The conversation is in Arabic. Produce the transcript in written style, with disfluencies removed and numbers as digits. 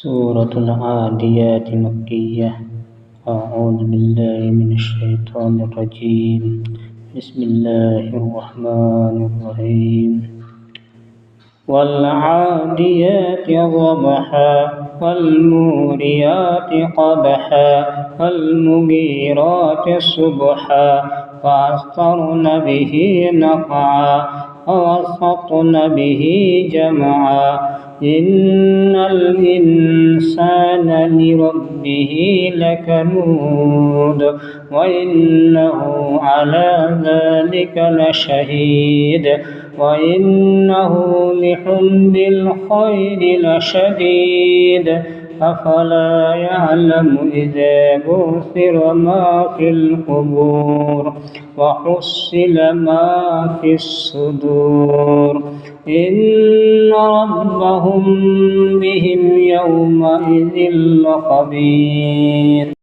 سورة العاديات مكية. أعوذ بالله من الشيطان الرجيم. بسم الله الرحمن الرحيم. والعاديات ضبحا والموريات قدحا والمغيرات صبحا فأثرن به نقعا ووسطن به جمعا إن الإنسان لربه لكنود وإنه على ذلك لشهيد وإنه لحب الخير لشديد أفلا يعلم إذا بعثر ما في القبور وحصل ما في الصدور إن ربهم بهم يومئذ لخبير.